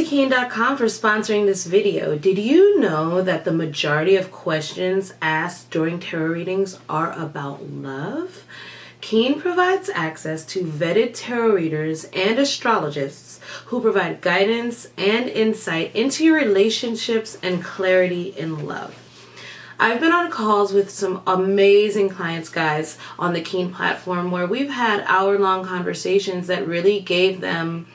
keen.com for sponsoring this video. Did you know that the majority of questions asked during tarot readings are about love? Keen provides access to vetted tarot readers and astrologists who provide guidance and insight into your relationships and clarity in love. I've been on calls with some amazing clients, guys, on the Keen platform where we've had hour-long conversations that really gave them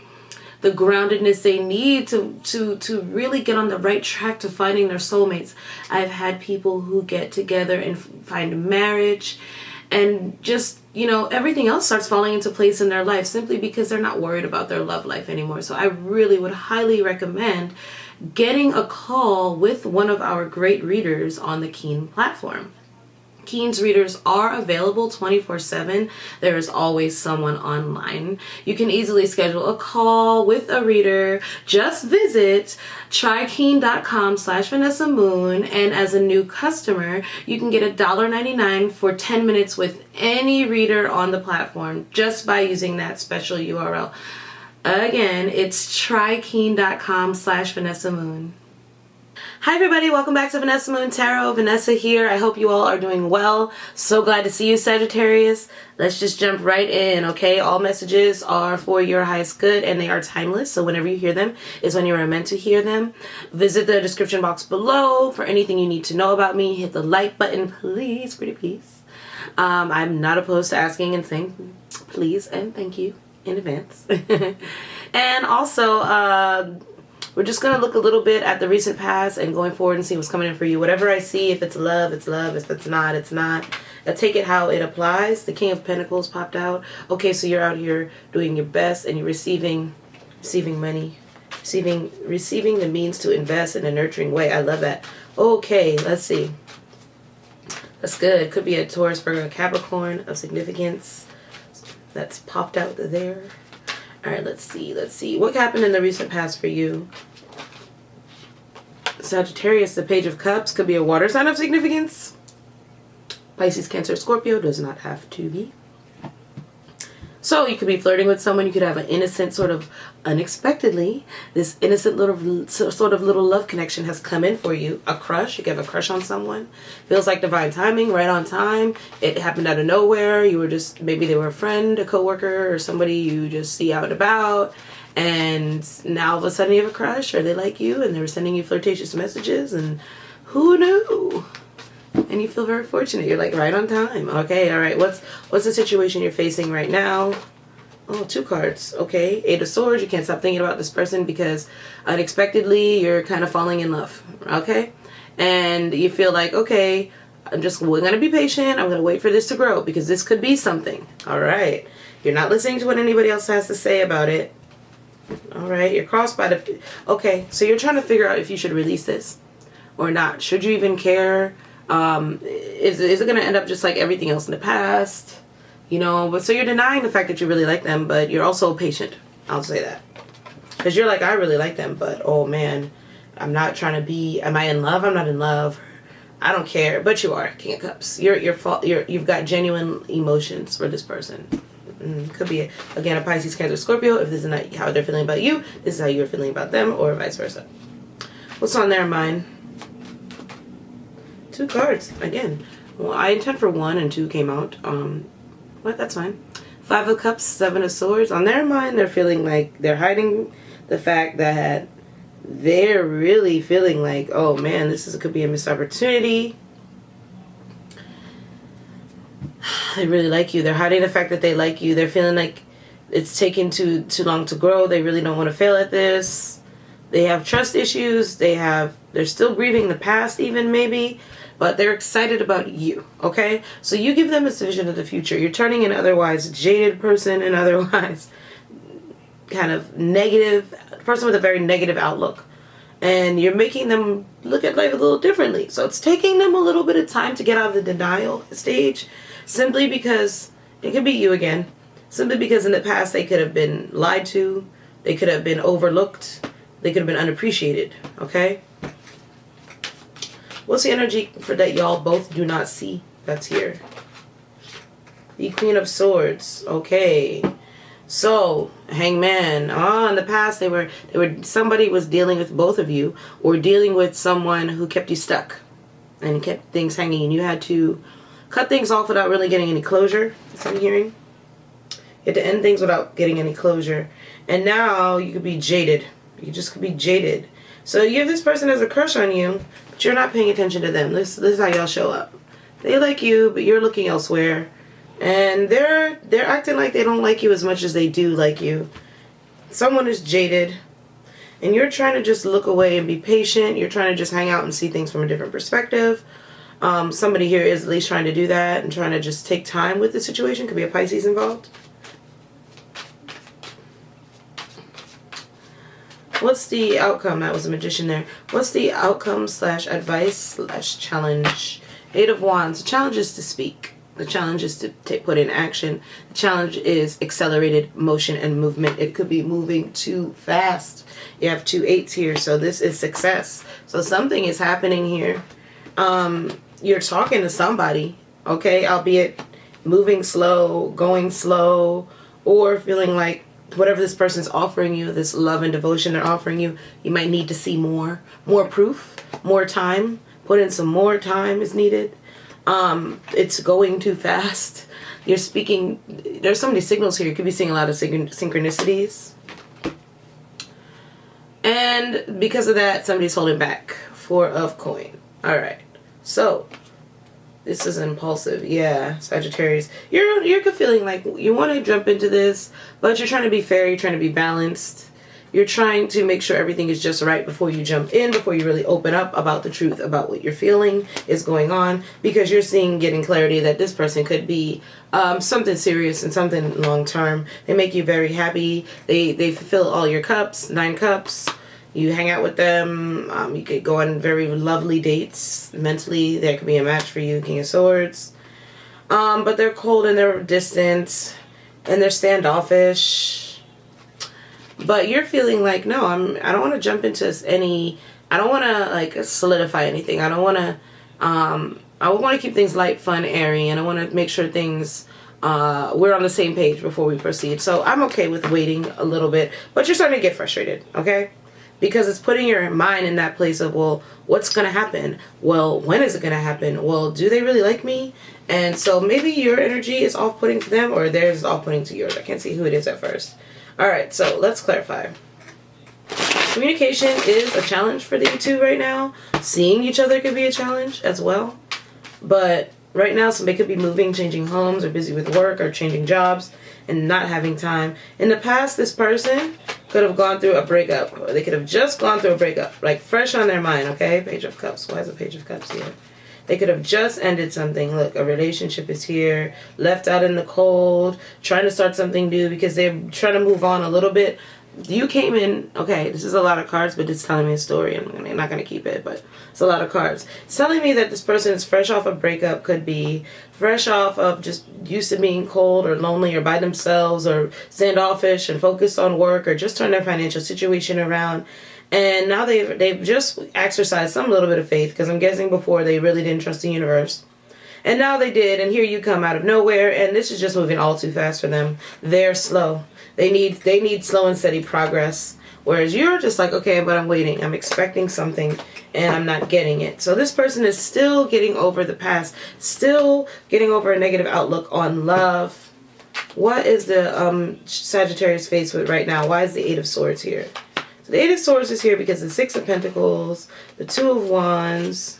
the groundedness they need to really get on the right track to finding their soulmates. I've had people who get together and find marriage, and just, you know, everything else starts falling into place in their life simply because they're not worried about their love life anymore. So I really would highly recommend getting a call with one of our great readers on the Keen platform. Keen's readers are available 24/7. There is always someone online. You can easily schedule a call with a reader. Just visit trykeen.com/VanessaMoon, and as a new customer, you can get $1.99 for 10 minutes with any reader on the platform just by using that special URL. Again, it's trykeen.com/VanessaMoon. Hi everybody, welcome back to Vanessa Moon Tarot. Vanessa here. I hope you all are doing well. So glad to see you, Sagittarius. Let's just jump right in, okay? All messages are for your highest good and they are timeless. So whenever you hear them is when you are meant to hear them. Visit the description box below for anything you need to know about me. Hit the like button, please, pretty please. I'm not opposed to asking and saying please and thank you in advance. And also, we're just going to look a little bit at the recent past and going forward and see what's coming in for you. Whatever I see, if it's love, it's love. If it's not, it's not. I take it how it applies. The King of Pentacles popped out. Okay, so you're out here doing your best and you're receiving money. Receiving the means to invest in a nurturing way. I love that. Okay, let's see. That's good. Could be a Taurus, Virgo, Capricorn of significance. That's popped out there. All right, let's see. What happened in the recent past for you? Sagittarius, the Page of Cups, could be a water sign of significance. Pisces, Cancer, Scorpio, does not have to be. So you could be flirting with someone. You could have an innocent sort of unexpectedly. This innocent little love connection has come in for you. A crush. You could have a crush on someone. Feels like divine timing, right on time. It happened out of nowhere. You were just, maybe they were a friend, a coworker, or somebody you just see out and about. And now all of a sudden you have a crush, or they like you and they were sending you flirtatious messages, and who knew? And you feel very fortunate. You're like right on time. Okay, all right. What's the situation you're facing right now? Oh, 2 cards. Okay, 8 of Swords. You can't stop thinking about this person because unexpectedly you're kind of falling in love. Okay, and you feel like, okay, we're gonna be patient. I'm gonna wait for this to grow because this could be something. All right. You're not listening to what anybody else has to say about it. All right. You're crossed by the. Okay, so you're trying to figure out if you should release this or not. Should you even care? Is it going to end up just like everything else in the past? You know, but so you're denying the fact that you really like them, but you're also patient. I'll say that. Because you're like, I really like them, but oh man, I'm not trying to be, am I in love? I'm not in love. I don't care, but you are. King of Cups. You've got genuine emotions for this person. Could be, again, a Pisces, Cancer, Scorpio. If this is not how they're feeling about you, this is how you're feeling about them, or vice versa. What's on their mind? 2 cards again. Well, I intend for 1 and 2 came out. But that's fine. 5 of Cups, 7 of Swords. On their mind, they're feeling like they're hiding the fact that they're really feeling like, oh man, could be a missed opportunity. They really like you. They're hiding the fact that they like you. They're feeling like it's taken too long to grow. They really don't want to fail at this. They have trust issues. They're still grieving the past even maybe. But they're excited about you, okay? So you give them a vision of the future. You're turning an otherwise jaded person and otherwise kind of negative, person with a very negative outlook. And you're making them look at life a little differently. So it's taking them a little bit of time to get out of the denial stage, simply because, it could be you again, simply because in the past they could have been lied to, they could have been overlooked, they could have been unappreciated, okay? What's the energy for that y'all both do not see that's here? The Queen of Swords. Okay. So, hangman. In the past they were somebody was dealing with both of you, or dealing with someone who kept you stuck and kept things hanging, and you had to cut things off without really getting any closure. That's what I'm hearing. You had to end things without getting any closure. And now you could be jaded. You just could be jaded. So you have this person as a crush on you, but you're not paying attention to them. This is how y'all show up. They like you, but you're looking elsewhere. And they're acting like they don't like you as much as they do like you. Someone is jaded. And you're trying to just look away and be patient. You're trying to just hang out and see things from a different perspective. Somebody here is at least trying to do that and trying to just take time with the situation. Could be a Pisces involved. What's the outcome? That was a Magician there. What's the outcome / advice / challenge? 8 of Wands. The challenge is to speak. The challenge is to put in action. The challenge is accelerated motion and movement. It could be moving too fast. You have 2 8s here, so this is success. So something is happening here. You're talking to somebody, okay? Albeit moving slow, going slow, or feeling like whatever this person's offering you, this love and devotion they're offering you, you might need to see more proof, more time. Put in some more time is needed. It's going too fast. You're speaking, there's so many signals here. You could be seeing a lot of synchronicities. And because of that, somebody's holding back. 4 of coin. All right. So, this is impulsive. Yeah, Sagittarius. You're feeling like you want to jump into this, but you're trying to be fair. You're trying to be balanced. You're trying to make sure everything is just right before you jump in, before you really open up about the truth, about what you're feeling is going on, because you're getting clarity that this person could be something serious and something long term. They make you very happy. They fulfill all your cups, 9 cups. You hang out with them. You could go on very lovely dates. Mentally, there could be a match for you, King of Swords. But they're cold and they're distant and they're standoffish. But you're feeling like, no, I don't want to jump into I don't want to like solidify anything. I don't want to, I want to keep things light, fun, airy, and I want to make sure things, we're on the same page before we proceed. So I'm okay with waiting a little bit, but you're starting to get frustrated, okay? Because it's putting your mind in that place of, well, what's going to happen? Well, when is it going to happen? Well, do they really like me? And so maybe your energy is off-putting to them, or theirs is off-putting to yours. I can't see who it is at first. All right, so let's clarify. Communication is a challenge for the two right now. Seeing each other could be a challenge as well. But right now, somebody could be moving, changing homes, or busy with work, or changing jobs, and not having time. In the past, this person could have gone through a breakup, or they could have just gone through a breakup, like fresh on their mind, okay? Page of Cups. Why is the Page of Cups here? They could have just ended something. Look, a relationship is here, left out in the cold, trying to start something new because they're trying to move on a little bit. You came in, okay, this is a lot of cards, but it's telling me a story. I'm not going to keep it, but it's a lot of cards. It's telling me that this person is fresh off a breakup, could be fresh off of just used to being cold or lonely or by themselves or standoffish and focused on work or just turned their financial situation around. And now they've just exercised some little bit of faith, because I'm guessing before they really didn't trust the universe. And now they did, and here you come out of nowhere, and this is just moving all too fast for them. They're slow. They need slow and steady progress. Whereas you're just like, okay, but I'm waiting. I'm expecting something, and I'm not getting it. So this person is still getting over the past, still getting over a negative outlook on love. What is the Sagittarius faced with right now? Why is the 8 of Swords here? The 8 of Swords is here because the 6 of Pentacles, the 2 of Wands,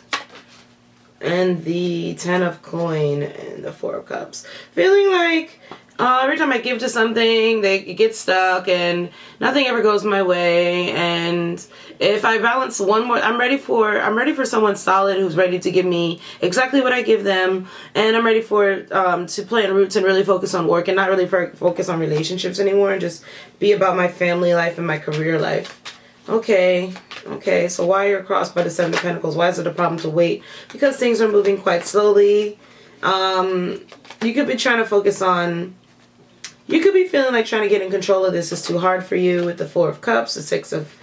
and the 10 of Coin, and the 4 of Cups. Feeling like every time I give to something, it gets stuck, and nothing ever goes my way. And if I balance one more, I'm ready for someone solid who's ready to give me exactly what I give them, and I'm ready for to play in roots and really focus on work and not really focus on relationships anymore, and just be about my family life and my career life. Okay, so why you're crossed by the 7 of Pentacles? Why is it a problem to wait? Because things are moving quite slowly. You could be trying to focus on, you could be feeling like trying to get in control of this is too hard for you with the 4 of Cups, the 6 of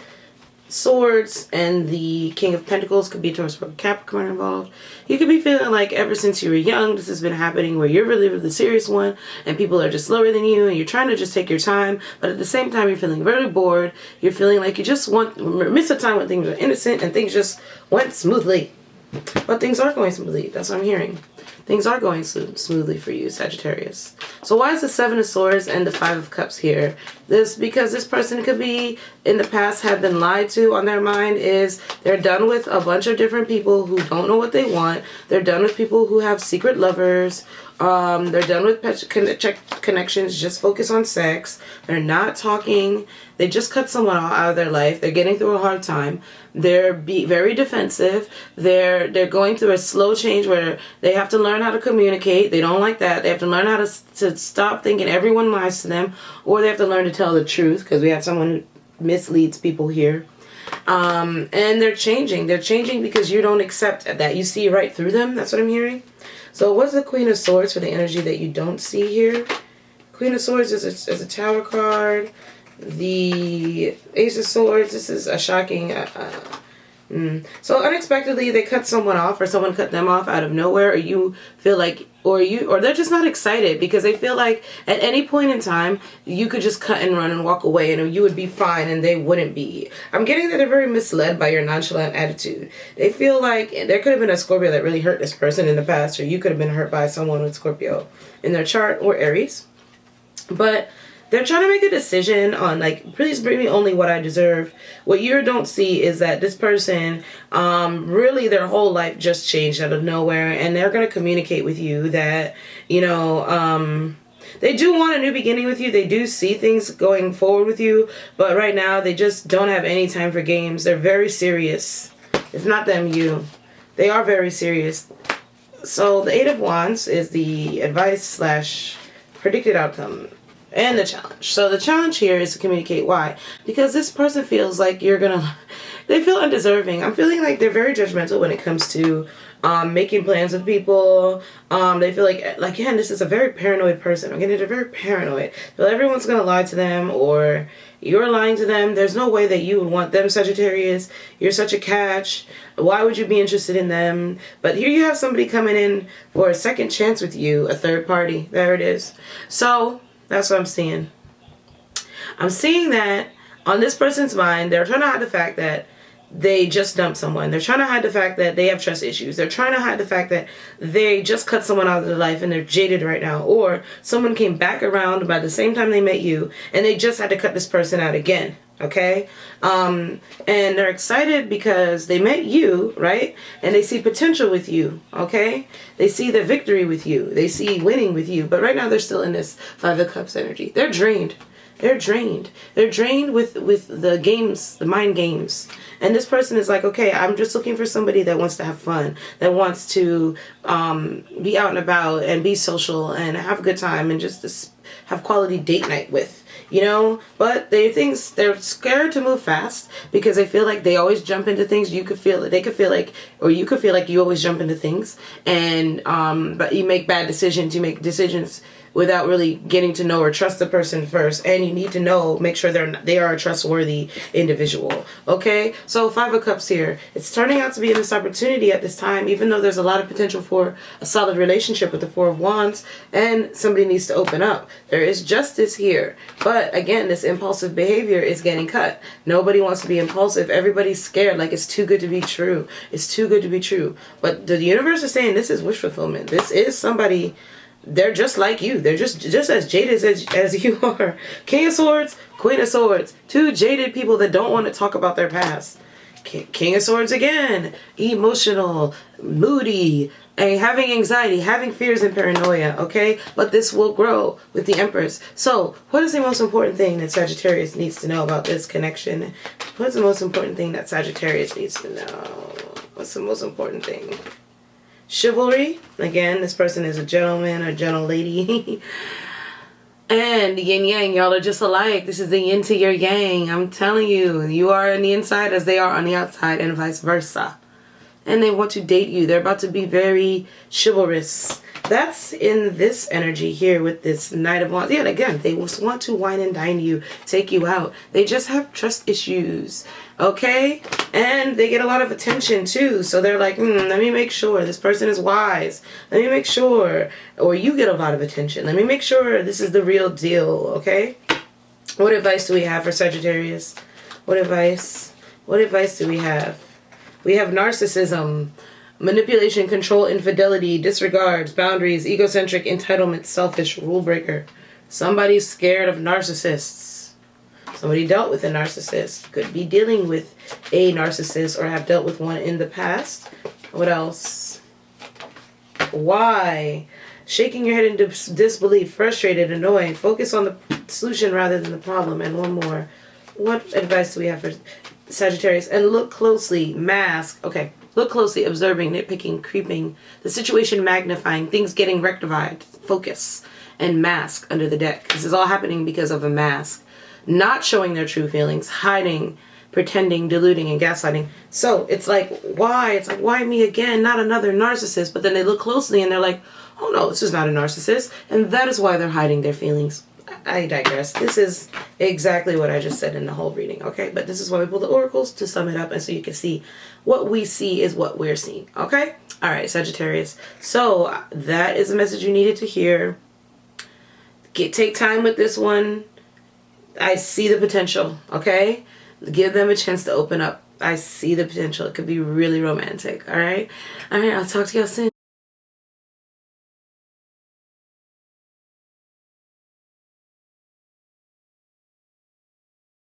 Swords and the King of Pentacles could be Taurus or Capricorn involved. You could be feeling like ever since you were young, this has been happening where you're really the serious one and people are just slower than you and you're trying to just take your time, but at the same time you're feeling very bored. You're feeling like you just miss a time when things are innocent and things just went smoothly. But things are going smoothly. That's what I'm hearing. Things are going smoothly for you, Sagittarius. So why is the Seven of Swords and the Five of Cups here? Because this person could be, in the past, have been lied to on their mind. Is they're done with a bunch of different people who don't know what they want. They're done with people who have secret lovers. They're done with connections, just focus on sex. They're not talking. They just cut someone out of their life. They're getting through a hard time. They're very defensive. They're going through a slow change where they have to learn how to communicate. They don't like that. They have to learn how to stop thinking everyone lies to them, or they have to learn to tell the truth, because we have someone who misleads people here. And they're changing. They're changing because you don't accept that. You see right through them. That's what I'm hearing. So what's the Queen of Swords for the energy that you don't see here? Queen of Swords is a Tower card. The Ace of Swords, this is a shocking... So unexpectedly they cut someone off, or someone cut them off out of nowhere, or you feel like, or they're just not excited because they feel like at any point in time you could just cut and run and walk away and you would be fine and they wouldn't be. I'm getting that they're very misled by your nonchalant attitude. They feel like there could have been a Scorpio that really hurt this person in the past, or you could have been hurt by someone with Scorpio in their chart, or Aries. But they're trying to make a decision on, like, please bring me only what I deserve. What you don't see is that this person, really their whole life just changed out of nowhere. And they're going to communicate with you that, you know, they do want a new beginning with you. They do see things going forward with you. But right now, they just don't have any time for games. They're very serious. If not them, you. They are very serious. So the Eight of Wands is the advice / predicted outcome. And the challenge. So the challenge here is to communicate why. Because this person feels like they feel undeserving. I'm feeling like they're very judgmental when it comes to making plans with people. They feel like again, this is a very paranoid person. Again, they're very paranoid. So everyone's going to lie to them, or you're lying to them. There's no way that you would want them, Sagittarius. You're such a catch. Why would you be interested in them? But here you have somebody coming in for a second chance with you, a third party. There it is. So that's what I'm seeing. I'm seeing that on this person's mind, they're trying to hide the fact that they just dumped someone. They're trying to hide the fact that they have trust issues. They're trying to hide the fact that they just cut someone out of their life and they're jaded right now. Or someone came back around by the same time they met you and they just had to cut this person out again. Okay? And they're excited because they met you, right? And they see potential with you, okay? They see the victory with you. They see winning with you. But right now they're still in this Five of Cups energy. They're drained. They're drained. They're drained with the games, the mind games. And this person is like, okay, I'm just looking for somebody that wants to have fun, that wants to be out and about and be social and have a good time and just have quality date night with, you know. But they're scared to move fast because they feel like they always jump into things. You could feel it. They could feel like, or you could feel like you always jump into things, and but you make bad decisions. You make decisions without really getting to know or trust the person first, and you need to make sure they are a trustworthy individual. Okay, so Five of Cups here. It's turning out to be this opportunity at this time, even though there's a lot of potential for a solid relationship with the Four of Wands, and somebody needs to open up. There is justice here, but again, this impulsive behavior is getting cut. Nobody wants to be impulsive. Everybody's scared, like it's too good to be true. It's too good to be true. But the universe is saying this is wish fulfillment. This is somebody. They're just like you. They're just as jaded as you are. King of Swords, Queen of Swords. Two jaded people that don't want to talk about their past. King of Swords again. Emotional, moody, and having anxiety, having fears and paranoia, okay? But this will grow with the Empress. So, what is the most important thing that Sagittarius needs to know about this connection? What's the most important thing that Sagittarius needs to know? What's the most important thing? Chivalry. Again, this person is a gentleman or gentle lady. And yin yang, y'all are just alike. This is the yin to your yang. I'm telling you, you are on the inside as they are on the outside, and vice versa. and they want to date you. They're about to be very chivalrous. That's in this energy here with this Knight of Wands. Yeah, again, they just want to wine and dine you, take you out. They just have trust issues, okay? And they get a lot of attention too. So they're like, let me make sure this person is wise. Let me make sure, or you get a lot of attention. Let me make sure this is the real deal, okay? What advice do we have for Sagittarius? What advice? What advice do we have? We have narcissism, manipulation, control, infidelity, disregards, boundaries, egocentric, entitlement, selfish, rule breaker. Somebody's scared of narcissists. Somebody dealt with a narcissist. Could be dealing with a narcissist or have dealt with one in the past. What else? Why? Shaking your head in disbelief, frustrated, annoyed. Focus on the solution rather than the problem. And one more. What advice do we have for Sagittarius? And look closely. Mask. Okay. Look closely, observing, nitpicking, creeping, the situation magnifying, things getting rectified, focus, and mask under the deck. This is all happening because of a mask. Not showing their true feelings, hiding, pretending, deluding, and gaslighting. So it's like, why? It's like, why me again? Not another narcissist. But then they look closely and they're like, oh no, this is not a narcissist. And that is why they're hiding their feelings. I digress. This is exactly what I just said in the whole reading, okay? But this is why we pull the oracles, to sum it up, and so you can see what we see is what we're seeing, okay? All right, Sagittarius. So that is the message you needed to hear. Take time with this one. I see the potential, okay? Give them a chance to open up. I see the potential. It could be really romantic, all right? All right, I'll talk to y'all soon.